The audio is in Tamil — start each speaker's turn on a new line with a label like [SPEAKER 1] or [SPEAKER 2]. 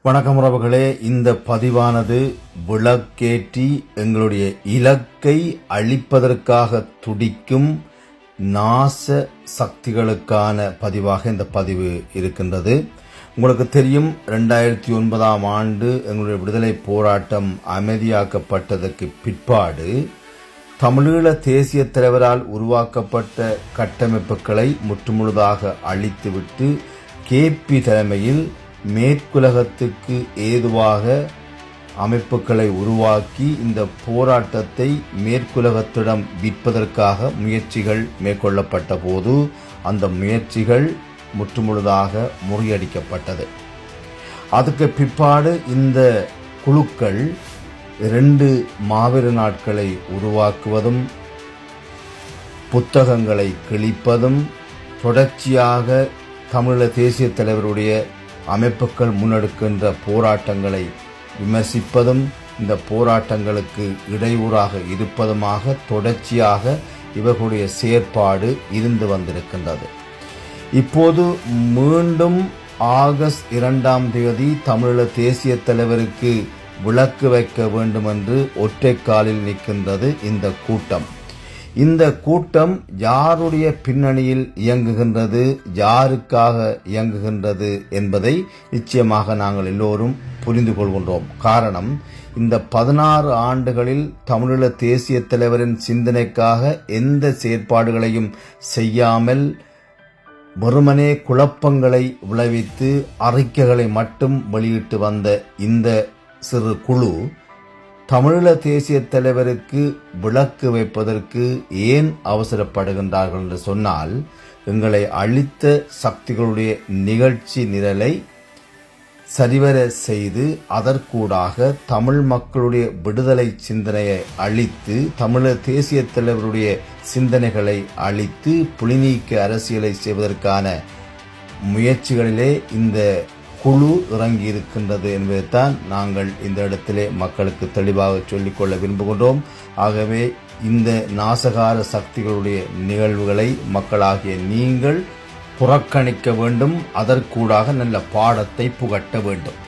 [SPEAKER 1] வணக்கம் உறவுகளே, இந்த பதிவானது விளக்கேற்றி எங்களுடைய இலக்கை அழிப்பதற்காக துடிக்கும் நாச சக்திகளுக்கான பதிவாக இந்த பதிவு இருக்கின்றது. உங்களுக்கு தெரியும், 2009ஆம் ஆண்டு எங்களுடைய விடுதலை போராட்டம் அமைதியாக்கப்பட்டதற்கு பிற்பாடு தமிழீழ தேசிய தலைவரால் உருவாக்கப்பட்ட கட்டமைப்புகளை முற்றுமுழுதாக அழித்துவிட்டு கேபி தலைமையில் மேற்குலகத்துக்கு ஏதுவாக அமைப்புகளை உருவாக்கி இந்த போராட்டத்தை மேற்குலகத்திடம் விற்பதற்காக முயற்சிகள் மேற்கொள்ளப்பட்ட போது அந்த முயற்சிகள் முற்றுமுழுதாக முறியடிக்கப்பட்டது. அதுக்கு பிற்பாடு இந்த குழுக்கள் 2 மாவீர நாட்களை உருவாக்குவதும் புத்தகங்களை கிழிப்பதும் தொடர்ச்சியாக தமிழீழ தேசிய தலைவருடைய அமைப்புகள் முன்னெடுக்கின்ற போராட்டங்களை விமர்சிப்பதும் இந்த போராட்டங்களுக்கு இடையூறாக இருப்பதுமாக தொடர்ச்சியாக இவர்களுடைய செயற்பாடு இருந்து வந்திருக்கின்றது. இப்போது மீண்டும் ஆகஸ்ட் 2ஆம் தேதி தமிழீழ தேசிய தலைவருக்கு விளக்கு வைக்க வேண்டும் என்று ஒற்றை காலில் நிற்கின்றது இந்த கூட்டம். இந்த கூட்டம் யாருடைய பின்னணியில் இயங்குகின்றது, யாருக்காக இயங்குகின்றது என்பதை நிச்சயமாக நாங்கள் எல்லோரும் புரிந்து கொள்கின்றோம். காரணம், இந்த 16 ஆண்டுகளில் தமிழீழ தேசிய தலைவரின் சிந்தனைக்காக எந்த செயற்பாடுகளையும் செய்யாமல் வெறுமனே குழப்பங்களை விளைவித்து அறிக்கைகளை மட்டும் வெளியிட்டு வந்த இந்த சிறு குழு தமிழீழ தேசிய தலைவருக்கு விளக்கு வைப்பதற்கு ஏன் அவசரப்படுகின்றார்கள் என்று சொன்னால், எங்களை அழித்த சக்திகளுடைய நிகழ்ச்சி நிரலை சரிவர செய்து அதற்கூடாக தமிழ் மக்களுடைய விடுதலை சிந்தனையை அழித்து தமிழீழ தேசிய தலைவருடைய சிந்தனைகளை அழித்து புலிநீக்க அரசியலை செய்வதற்கான முயற்சிகளிலே இந்த குழு இறங்கி இருக்கின்றது என்பதைத்தான் நாங்கள் இந்த இடத்திலே மக்களுக்கு தெளிவாக சொல்லிக்கொள்ள விரும்புகின்றோம். ஆகவே இந்த நாசகார சக்திகளுடைய நிகழ்வுகளை மக்களாகிய நீங்கள் புறக்கணிக்க வேண்டும், அதற்கூடாக நல்ல பாடத்தை புகட்ட வேண்டும்.